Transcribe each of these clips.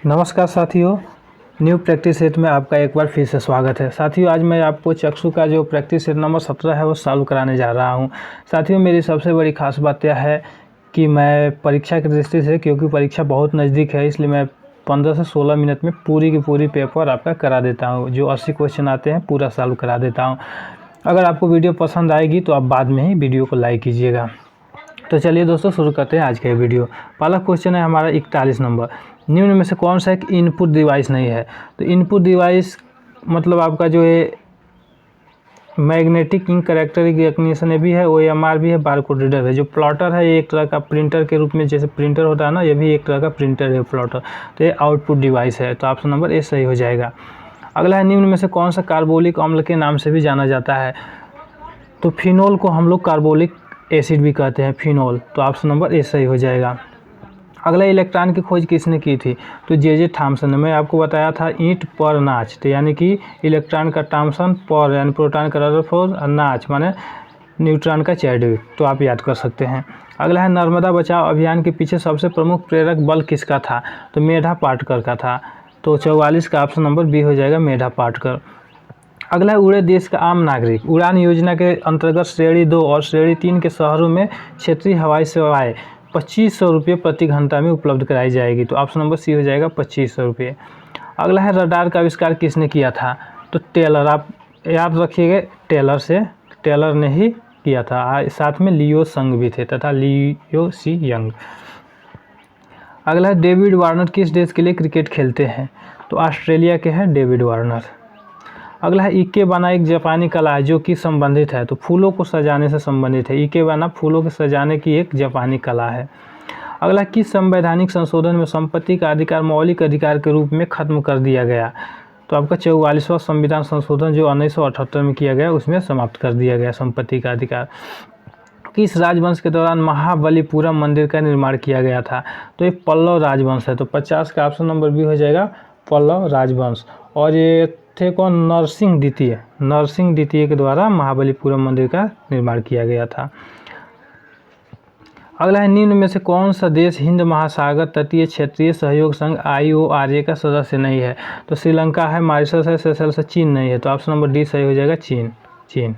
नमस्कार साथियों, new practice set में आपका एक बार फिर से स्वागत है। साथियों, आज मैं आपको चक्षु का जो प्रैक्टिस सेट नंबर 17 है वो सॉल्व कराने जा रहा हूं। साथियों, मेरी सबसे बड़ी खास बात यह है कि मैं परीक्षा की दृष्टि से, क्योंकि परीक्षा बहुत नज़दीक है, इसलिए मैं 15 से 16 मिनट में पूरी की पूरी पेपर आपका करा देता हूँ। जो 80 क्वेश्चन आते हैं पूरा सॉल्व करा देता हूँ। अगर आपको वीडियो पसंद आएगी तो आप बाद में ही वीडियो को लाइक कीजिएगा। तो चलिए दोस्तों, शुरू करते हैं आज का ये वीडियो। पहला क्वेश्चन है हमारा 41 नंबर। निम्न में से कौन सा एक इनपुट डिवाइस नहीं है? तो इनपुट डिवाइस मतलब आपका जो है मैग्नेटिक इंक कैरेक्टर रिकग्निशन भी है, OMR भी है, बारकोड रीडर है। जो प्लॉटर है ये एक तरह का प्रिंटर के रूप में, जैसे प्रिंटर होता है ना, ये भी एक तरह का प्रिंटर है प्लॉटर। तो ये आउटपुट डिवाइस है। तो ऑप्शन नंबर ए सही हो जाएगा। अगला है, निम्न में से कौन सा कार्बोलिक अम्ल के नाम से भी जाना जाता है? तो फिनोल को हम लोग कार्बोलिक एसिड भी कहते हैं, फिनोल। तो ऑप्शन नंबर ए सही हो जाएगा। अगला, इलेक्ट्रॉन की खोज किसने की थी? तो जे थॉम्सन ने। मैं आपको बताया था ईंट पर नाच, तो यानी कि इलेक्ट्रॉन का थॉम्सन, पर यानी प्रोटॉन का रदरफोर्ड, और नाच माने न्यूट्रॉन का चैडविक। तो आप याद कर सकते हैं। अगला है, नर्मदा बचाओ अभियान के पीछे सबसे प्रमुख प्रेरक बल किसका था? तो मेधा पाटकर का था। तो 44 का ऑप्शन नंबर बी हो जाएगा, मेधा पाटकर। अगला है, उड़े देश का आम नागरिक। उड़ान योजना के अंतर्गत श्रेणी 2 और श्रेणी 3 के शहरों में क्षेत्रीय हवाई सेवाएं 2500 रुपये प्रति घंटा में उपलब्ध कराई जाएगी। तो ऑप्शन नंबर सी हो जाएगा, 2500 रुपये। अगला है, रडार का आविष्कार किसने किया था? तो टेलर। आप याद रखिएगा, टेलर ने ही किया था। साथ में लियो संग भी थे तथा लियो सी यंग। अगला है, डेविड वार्नर किस देश के लिए क्रिकेट खेलते हैं? तो ऑस्ट्रेलिया के हैं डेविड वार्नर। अगला है, इकेबाना एक जापानी कला है जो कि संबंधित है। तो फूलों को सजाने से संबंधित है। इकेबाना फूलों के सजाने की एक जापानी कला है। अगला, किस संवैधानिक संशोधन में संपत्ति का अधिकार मौलिक अधिकार के रूप में खत्म कर दिया गया? तो आपका 44वां संविधान संशोधन जो 1978 में किया गया, उसमें समाप्त कर दिया गया संपत्ति का अधिकार। किस राजवंश के दौरान महाबलीपुरम मंदिर का निर्माण किया गया था? तो ये पल्लव राजवंश है। तो 50 का ऑप्शन नंबर बी हो जाएगा, पल्लव राजवंश। और ये थे कौन? नरसिंह द्वितीय के द्वारा महाबलीपुरम मंदिर का निर्माण किया गया था। अगला है, निम्न में से कौन सा देश हिंद महासागर तटीय क्षेत्रीय सहयोग संघ IORA का सदस्य नहीं है? तो श्रीलंका है, मॉरिशस है, सेशल्स है, चीन नहीं है। तो ऑप्शन नंबर डी सही हो जाएगा, चीन।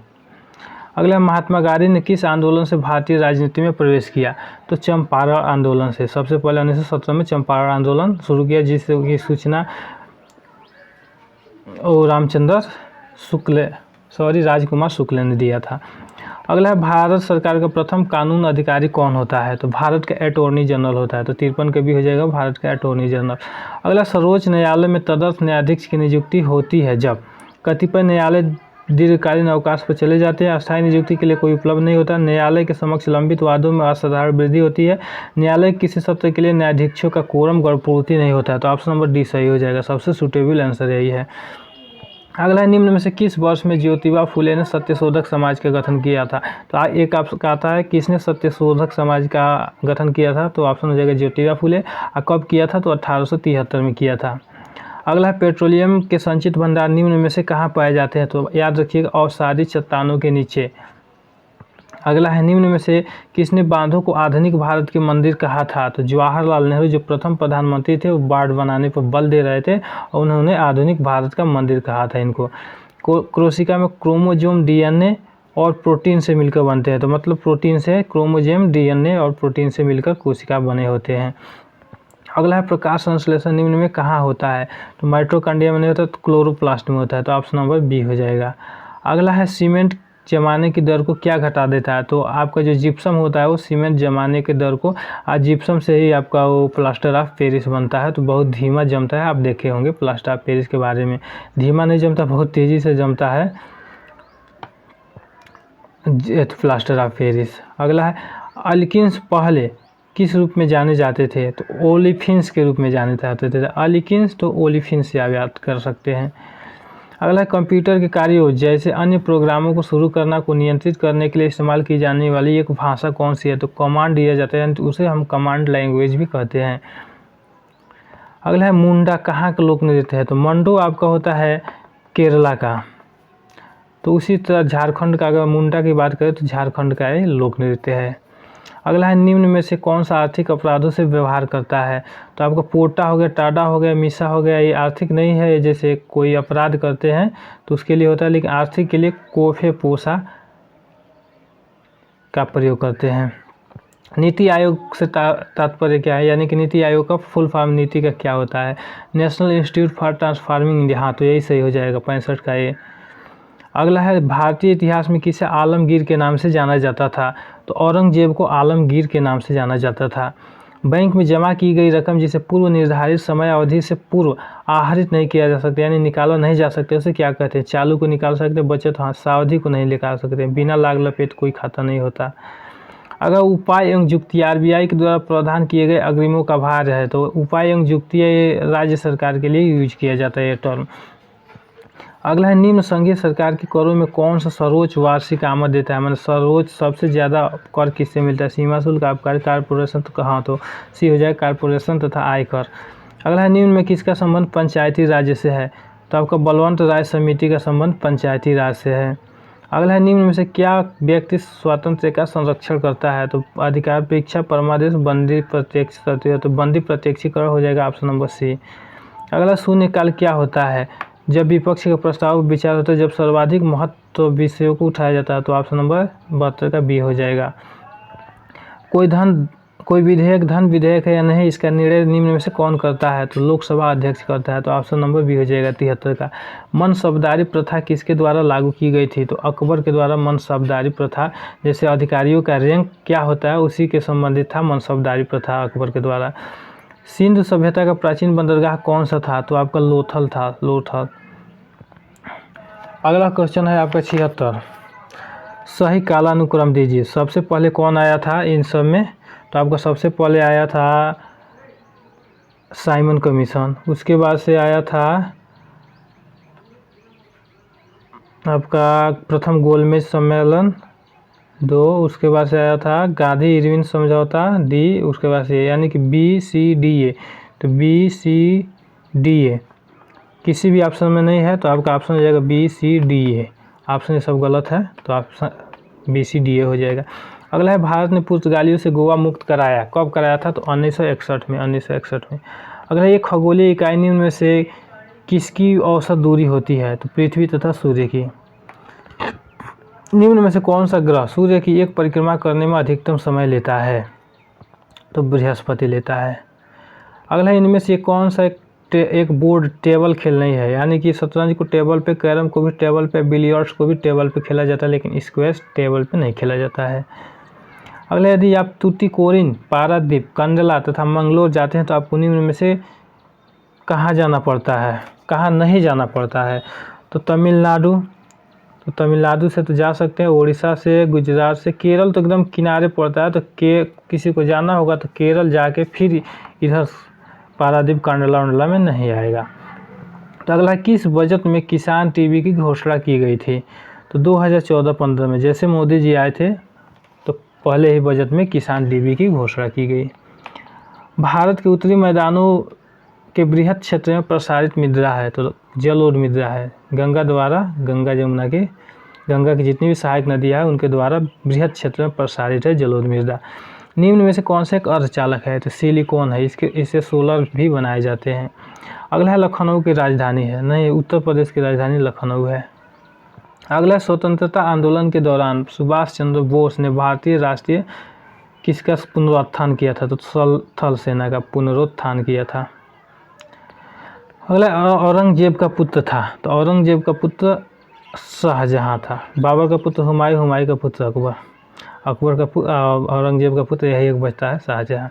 अगला, महात्मा गांधी ने किस आंदोलन से भारतीय राजनीति में प्रवेश किया? तो चंपारण आंदोलन से। सबसे पहले 1917 में चंपारण आंदोलन शुरू किया, जिसकी सूचना राजकुमार शुक्ल ने दिया था। अगला है, भारत सरकार का प्रथम कानून अधिकारी कौन होता है? तो भारत का अटॉर्नी जनरल होता है। तो 53 का भी हो जाएगा, भारत का अटॉर्नी जनरल। अगला, सर्वोच्च न्यायालय में तदर्थ न्यायाधीश की नियुक्ति होती है जब कतिपय न्यायालय दीर्घकालीन अवकाश पर चले जाते हैं, अस्थायी नियुक्ति के लिए कोई उपलब्ध नहीं होता, न्यायालय के समक्ष लंबित वादों में असाधारण वृद्धि होती है, न्यायालय किसी सत्र के लिए न्यायाधीशों का कोरम पूर्ति नहीं होता है। तो ऑप्शन नंबर डी सही हो जाएगा, सबसे सूटेबल आंसर यही है। अगला, निम्न में से किस वर्ष में ज्योतिबा फुले ने सत्यशोधक समाज का गठन किया था? तो एक आपका आता है, किसने सत्यशोधक समाज का गठन किया था? तो ऑप्शन हो जाएगा ज्योतिबा फुले। और कब किया था? तो 1873 में किया था। अगला है, पेट्रोलियम के संचित भंडार निम्न में से कहाँ पाए जाते हैं? तो याद रखिएगा, अवसादी चट्टानों के नीचे। अगला है, निम्न में से किसने बांधों को आधुनिक भारत के मंदिर कहा था? तो जवाहरलाल नेहरू जो प्रथम प्रधानमंत्री थे, वो बाढ़ बनाने पर बल दे रहे थे और उन्होंने आधुनिक भारत का मंदिर कहा था इनको। कोशिका में क्रोमोजोम DNA और प्रोटीन से मिलकर बनते हैं। तो मतलब प्रोटीन से क्रोमोजोम DNA और प्रोटीन से मिलकर कोशिका बने होते हैं। अगला है, प्रकाश संश्लेषण निम्न में कहाँ होता है? तो माइटोकॉन्ड्रिया में नहीं होता, तो क्लोरोप्लास्ट में होता है। तो ऑप्शन नंबर बी हो जाएगा। अगला है, सीमेंट जमाने की दर को क्या घटा देता है? तो आपका जो जिप्सम होता है वो सीमेंट जमाने की दर को, आज जिप्सम से ही आपका वो प्लास्टर ऑफ पेरिस बनता है, तो बहुत धीमा जमता है। आप देखे होंगे प्लास्टर ऑफ पेरिस के बारे में, धीमा नहीं जमता, बहुत तेज़ी से जमता है प्लास्टर ऑफ पेरिस। अगला है, अल्किन्स पहले किस रूप में जाने जाते थे? तो ओलिफिन्स के रूप में जाने जाते थे। अल्किन्स तो ओलिफिन्स याद कर सकते हैं। अगला, कंप्यूटर के कार्यों जैसे अन्य प्रोग्रामों को शुरू करना को नियंत्रित करने के लिए इस्तेमाल की जाने वाली एक भाषा कौन सी है? तो कमांड दिया जाता है, तो उसे हम कमांड लैंग्वेज भी कहते हैं। अगला है, मुंडा कहाँ का लोक नृत्य है? तो मंडो आपका होता है केरला का। तो उसी तरह झारखंड का, अगर मुंडा की बात करें तो झारखंड का ये लोक नृत्य है। अगला है निम्न में से कौन सा आर्थिक अपराधों से व्यवहार करता है। तो आपका पोटा हो गया, टाडा हो गया, मीसा हो गया, ये आर्थिक नहीं है। जैसे कोई अपराध करते हैं तो उसके लिए होता है, लेकिन आर्थिक के लिए कोफे पोसा का प्रयोग करते हैं। नीति आयोग से तात्पर्य क्या है, यानी कि नीति आयोग का फुल फॉर्म नीति का क्या होता है, national institute for transforming India. हाँ, तो यही सही हो जाएगा 65 का ये। अगला है भारतीय इतिहास में किसे आलमगीर के नाम से जाना जाता था। तो औरंगजेब को आलमगीर के नाम से जाना जाता था। बैंक में जमा की गई रकम जिसे पूर्व निर्धारित समय अवधि से पूर्व आहरित नहीं किया जा सकता, यानी निकाला नहीं जा सकता, उसे क्या कहते हैं। चालू को निकाल सकते, बचत हाँ, सावधि को नहीं निकाल सकते, बिना लाग लपेट कोई खाता नहीं होता। अगर उपाय एवं जुक्ति आरबीआई के द्वारा प्रदान किए गए अग्रिमों का भार है, तो उपाय एवं जुक्ति राज्य सरकार के लिए यूज किया जाता है ये टर्म। अगला है निम्न संघीय सरकार के करों में कौन सा सर्वोच्च वार्षिक आमद देता है, मतलब सर्वोच्च सबसे ज़्यादा कर किससे मिलता है, सीमा शुल्क, आबकारी, कारपोरेशन। तो कहाँ, तो सी हो जाए कारपोरेशन तथा आयकर। अगला है निम्न में किसका संबंध पंचायती राज्य से है। तो आपका बलवंत राय समिति का संबंध पंचायती राज से है। अगला है निम्न में से क्या व्यक्ति स्वातंत्र्य का संरक्षण करता है। तो अधिकार परीक्षा, परमादेश, बंदी प्रत्यक्ष। तो बंदी प्रत्यक्षीकरण हो जाएगा ऑप्शन नंबर सी। अगला शून्यकाल क्या होता है, जब विपक्ष का प्रस्ताव विचार होता है, जब सर्वाधिक महत्व विषयों को उठाया जाता है। तो ऑप्शन नंबर 72 का बी हो जाएगा। कोई विधेयक धन विधेयक है या नहीं, इसका निर्णय निम्न में से कौन करता है। तो लोकसभा अध्यक्ष करता है। तो ऑप्शन नंबर बी हो जाएगा 73 का। मनसबदारी प्रथा किसके द्वारा लागू की गई थी। तो अकबर के द्वारा मनसबदारी प्रथा, जैसे अधिकारियों का रैंक क्या होता है उसी के संबंधित था मनसबदारी प्रथा अकबर के द्वारा। सिंधु सभ्यता का प्राचीन बंदरगाह कौन सा था। तो आपका लोथल था, लोथल। अगला क्वेश्चन है आपका 76, सही कालानुक्रम दीजिए। सबसे पहले कौन आया था इन सब में। तो आपका सबसे पहले आया था साइमन कमीशन, उसके बाद से आया था आपका प्रथम गोलमेज सम्मेलन 2, उसके बाद से आया था गांधी इरविन समझौता डी, उसके बाद से यानी कि BCDA। तो BCDA किसी भी ऑप्शन में नहीं है, तो आपका ऑप्शन हो जाएगा BCDA। ऑप्शन ये सब गलत है, तो ऑप्शन BCDA हो जाएगा। अगला है भारत ने पुर्तगालियों से गोवा मुक्त कराया, कब कराया था। तो 1961 में, 1961 में। अगला ये खगोलीय इकाई निम्न में से किसकी औसत दूरी होती है। तो पृथ्वी तथा सूर्य की। निम्न में से कौन सा ग्रह सूर्य की एक परिक्रमा करने में अधिकतम समय लेता है। तो बृहस्पति लेता है। अगला इनमें से कौन सा एक बोर्ड टेबल खेल नहीं है, यानी कि शतरंज को टेबल पे, कैरम को भी टेबल पे, बिलियर्ड्स को भी टेबल पे खेला जाता है, लेकिन स्क्वैश टेबल पे नहीं खेला जाता है। अगला यदि आप तूतीकोरिन, पारादीप, कंडला तथा मंगलोर जाते हैं तो आपको निम्न में से कहाँ जाना पड़ता है, कहाँ नहीं जाना पड़ता है। तो तमिलनाडु, तो तमिलनाडु से तो जा सकते हैं, उड़ीसा से, गुजरात से। केरल तो एकदम किनारे पड़ता है, तो किसी को जाना होगा तो केरल जाके फिर इधर पारादीप, कंडला उंडला में नहीं आएगा। तो अगला किस बजट में किसान टीवी की घोषणा की गई थी। तो 2014-15 में जैसे मोदी जी आए थे तो पहले ही बजट में किसान टीवी की घोषणा की गई। भारत के उत्तरी मैदानों के बृहद क्षेत्र में प्रसारित मृदा है। तो जलोढ़ मृदा है, गंगा द्वारा, गंगा जमुना के, गंगा की जितनी भी सहायक नदियाँ है उनके द्वारा बृहद क्षेत्र में प्रसारित है जलोढ़ मृदा। निम्न में से कौन सा एक अर्धचालक है। तो सिलिकॉन है, इससे सोलर भी बनाए जाते हैं। अगला है लखनऊ की राजधानी है, नहीं, उत्तर प्रदेश की राजधानी लखनऊ है। अगला स्वतंत्रता आंदोलन के दौरान सुभाष चंद्र बोस ने भारतीय राष्ट्रीय किसका पुनरुत्थान किया था। तो थल सेना का पुनरुत्थान किया था। अगला औरंगजेब का पुत्र था। तो औरंगजेब का पुत्र शाहजहां था। बाबर का पुत्र हुमायूं, हुमायूं का पुत्र अकबर, अकबर का पुत्र, औरंगजेब का पुत्र यही एक बचता है शाहजहां।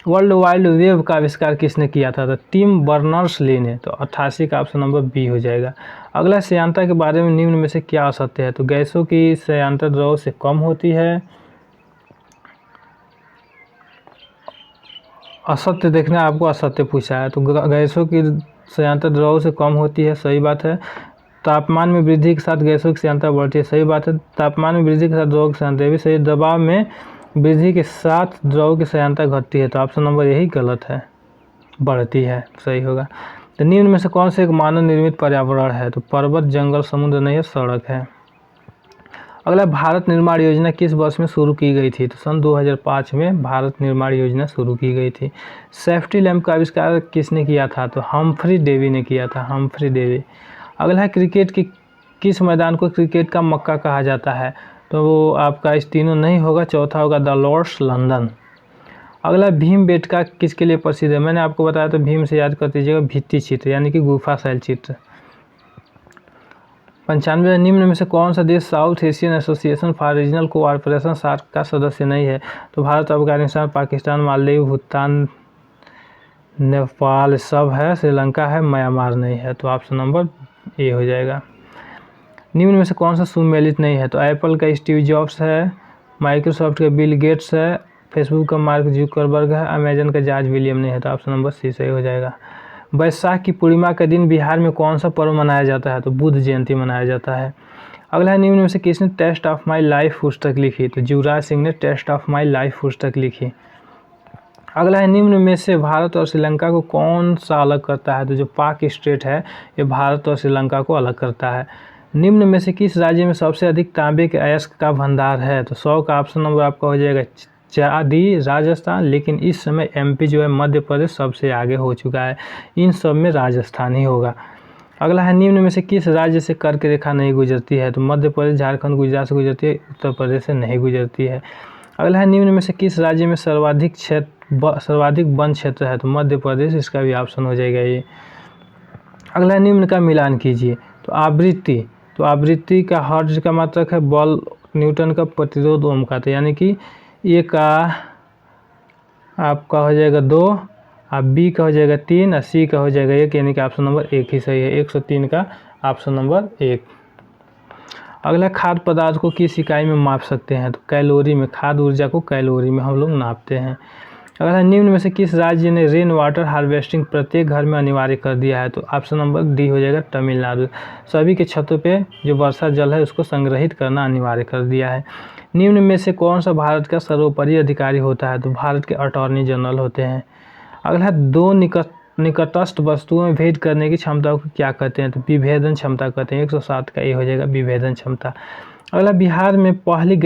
वर्ल्ड वाइड वेब का आविष्कार किसने किया था। तो टिम बर्नर्स-ली ने। तो 88 का ऑप्शन नंबर बी हो जाएगा। अगला श्यानता के बारे में निम्न में से क्या असत्य है। तो गैसों की श्यानता द्रव से कम होती है। असत्य देखना, आपको असत्य पूछा है। तो गैसों की श्यानता द्रव से कम होती है, सही बात है। तापमान में वृद्धि के साथ गैसों की श्यानता बढ़ती है, सही बात है। तापमान में वृद्धि के साथ द्रव की श्यानता भी सही। दबाव में वृद्धि के साथ द्रव की श्यानता घटती है। तो ऑप्शन नंबर यही गलत है, बढ़ती है, सही होगा। तो निम्न में से कौन से एक मानव निर्मित पर्यावरण है। तो पर्वत, जंगल, समुद्र नहीं है, सड़क है। अगला, भारत निर्माण योजना किस वर्ष में शुरू की गई थी? तो सन 2005 में भारत निर्माण योजना शुरू की गई थी। सेफ्टी लैंप का आविष्कार किसने किया था? तो हम्फ्री डेवी ने किया था, हम्फ्री डेवी। अगला है, क्रिकेट की किस मैदान को क्रिकेट का मक्का कहा जाता है? तो वो आपका इस तीनों नहीं होगा, चौथा होगा द लॉर्ड्स लंदन। अगला, भीमबेटका किसके लिए प्रसिद्ध है? मैंने आपको बताया तो भीम से याद कर दीजिएगा, भित्ति चित्र यानी कि गुफा शैल चित्र। 95, निम्न में से कौन सा देश South Asian Association for Regional Cooperation SAARC का सदस्य नहीं है? तो भारत, अफगानिस्तान, पाकिस्तान, मालदीव, भूटान, नेपाल सब है, श्रीलंका है, म्यांमार नहीं है। तो ऑप्शन नंबर ए हो जाएगा। निम्न में से कौन सा सुमेलित नहीं है? तो एप्पल का स्टीव जॉब्स है, माइक्रोसॉफ्ट का बिल गेट्स है, फेसबुक का मार्क जुकरबर्ग है, अमेजन का जॉर्ज विलियम नहीं है। तो ऑप्शन नंबर सी सही हो जाएगा। वैशाख की पूर्णिमा के दिन बिहार में कौन सा पर्व मनाया जाता है? तो बुद्ध जयंती मनाया जाता है। अगला है, निम्न में से किसने टेस्ट ऑफ माई लाइफ पुस्तक लिखी? तो युवराज सिंह ने टेस्ट ऑफ माई लाइफ पुस्तक लिखी। अगला है, निम्न में से भारत और श्रीलंका को कौन सा अलग करता है? तो जो पाक स्टेट है ये भारत और श्रीलंका को अलग करता है। निम्न में से किस राज्य में सबसे अधिक तांबे के अयस्क का भंडार है? तो 100 का ऑप्शन नंबर आपका हो जाएगा दी राजस्थान, लेकिन इस समय एमपी जो है मध्य प्रदेश सबसे आगे हो चुका है, इन सब में राजस्थान ही होगा। अगला है, निम्न में से किस राज्य से कर्क रेखा नहीं गुजरती है? तो मध्य प्रदेश, झारखंड, गुजरात से गुजरती है, उत्तर प्रदेश से नहीं गुजरती है। अगला है, निम्न में से किस राज्य में सर्वाधिक वन क्षेत्र है? तो मध्य प्रदेश, इसका भी ऑप्शन हो जाएगा ये। अगला है, निम्न का मिलान कीजिए। तो आवृत्ति का हर्ट्ज का मात्रक है, बल न्यूटन का, प्रतिरोध ओम का। तो यानी कि ए का आपका हो जाएगा 2, और बी का हो जाएगा 3, और सी का हो जाएगा 1, यानी कि ऑप्शन नंबर 1 ही सही है। 103 का ऑप्शन नंबर 1। अगला, खाद्य पदार्थ को किस इकाई में माप सकते हैं? तो कैलोरी में, खाद्य ऊर्जा को कैलोरी में हम लोग नापते हैं। अगला, निम्न में से किस राज्य ने रेन वाटर हार्वेस्टिंग प्रत्येक घर में अनिवार्य कर दिया है? तो ऑप्शन नंबर डी हो जाएगा, तमिलनाडु। सभी के छतों पे जो वर्षा जल है उसको संग्रहित करना अनिवार्य कर दिया है। निम्न में से कौन सा भारत का सर्वोपरि अधिकारी होता है? तो भारत के अटॉर्नी जनरल होते हैं। अगला, दो निकटस्थ वस्तुओं में भेद करने की क्षमता को क्या कहते हैं? तो विभेदन क्षमता कहते हैं। 107 का ये हो जाएगा, विभेदन क्षमता। अगला, बिहार में पहली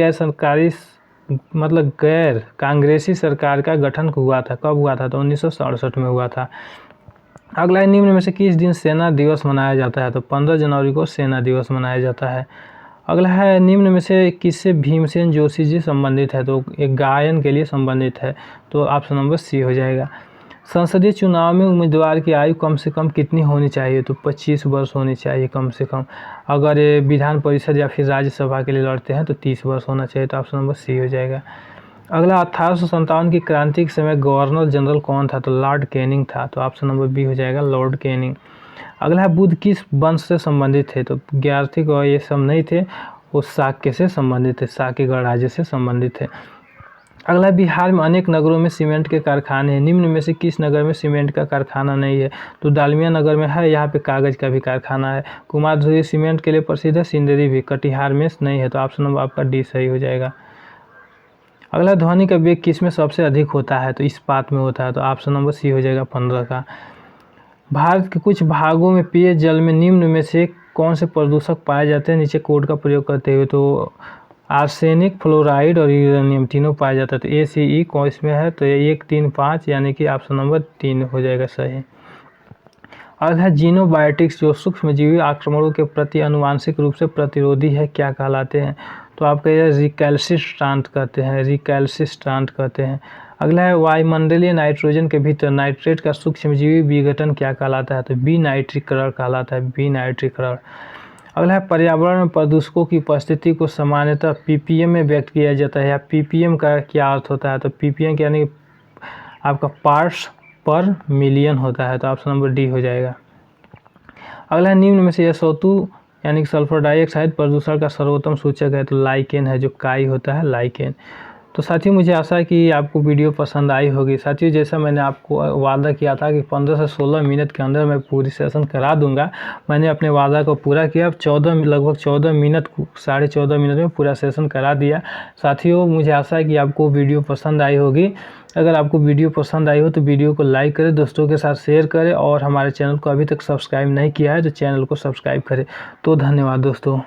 गैर कांग्रेसी सरकार का गठन हुआ था, कब हुआ था? तो 1967 में हुआ था। अगला, निम्न में से किस दिन सेना दिवस मनाया जाता है? तो 15 जनवरी को सेना दिवस मनाया जाता है। अगला है, निम्न में से किससे भीमसेन जोशी जी संबंधित है? तो एक गायन के लिए संबंधित है। तो ऑप्शन नंबर सी हो जाएगा। संसदीय चुनाव में उम्मीदवार की आयु कम से कम कितनी होनी चाहिए? तो 25 वर्ष होनी चाहिए कम से कम। अगर ये विधान परिषद या फिर राज्यसभा के लिए लड़ते हैं तो 30 वर्ष होना चाहिए। तो ऑप्शन नंबर सी हो जाएगा। अगला, 1857 की क्रांति के समय गवर्नर जनरल कौन था? तो लॉर्ड कैनिंग था। तो ऑप्शन नंबर बी हो जाएगा, लॉर्ड कैनिंग। अगला है, बुद्ध किस वंश से संबंधित थे? तो ज्ञार्थिक और ये सब नहीं थे, वो शाक्य से संबंधित थे, शाक्य गणराज्य से संबंधित थे। अगला, बिहार में अनेक नगरों में सीमेंट के कारखाने हैं, निम्न में से किस नगर में सीमेंट का कारखाना नहीं है? तो डालमिया नगर में है, यहाँ पे कागज़ का भी कारखाना है। कुमारधुरी सीमेंट के लिए प्रसिद्ध है, सिंदरी भी। कटिहार में नहीं है। तो ऑप्शन नंबर आपका डी सही हो जाएगा। अगला, ध्वनि का वेग किस में सबसे अधिक होता है? तो इस्पात में होता है। तो ऑप्शन नंबर सी हो जाएगा, 15 का। भारत के कुछ भागों में पेयजल में निम्न में से कौन से प्रदूषक पाए जाते हैं नीचे कोड का प्रयोग करते हुए? तो आर्सेनिक, फ्लोराइड और यूरेनियम तीनों पाया जाता है। तो ACE कौन इसमें है? तो 1, 3, 5 यानी कि ऑप्शन नंबर 3 हो जाएगा सही। और है, जीनोबायोटिक्स जो सूक्ष्मजीवी आक्रमणों के प्रति आनुवांशिक रूप से प्रतिरोधी है, क्या कहलाते हैं? तो आपका यह रिकैल्सिस्ट्रांट कहते हैं, रिकैल्सिस्ट्रांट कहते हैं। अगला है, वायुमंडलीय नाइट्रोजन के भीतर नाइट्रेट का सूक्ष्मजीवी विघटन क्या कहलाता है? तो विनाइट्रीकरण कहलाता है, विनाइट्रीकरण। अगला है, पर्यावरण में प्रदूषकों की उपस्थिति को सामान्यतः ppm में व्यक्त किया जाता है, या ppm का क्या अर्थ होता है? तो ppm यानी आपका पार्ट्स पर मिलियन होता है। तो ऑप्शन नंबर डी हो जाएगा। अगला है, निम्न में से SO2 यानी कि सल्फर डाइऑक्साइड प्रदूषण का सर्वोत्तम सूचक है? तो लाइकेन है, जो काई होता है, लाइकेन। तो साथियों, मुझे आशा है कि आपको वीडियो पसंद आई होगी। साथियों, जैसा मैंने आपको वादा किया था कि 15 से 16 मिनट के अंदर मैं पूरी सेशन करा दूंगा, मैंने अपने वादा को पूरा किया। अब लगभग 14 मिनट, 14.5 मिनट में पूरा सेशन करा दिया। साथियों, मुझे आशा है कि आपको वीडियो पसंद आई होगी। अगर आपको वीडियो पसंद आई हो तो वीडियो को लाइक करें, दोस्तों के साथ शेयर करें, और हमारे चैनल को अभी तक सब्सक्राइब नहीं किया है तो चैनल को सब्सक्राइब करें। तो धन्यवाद दोस्तों।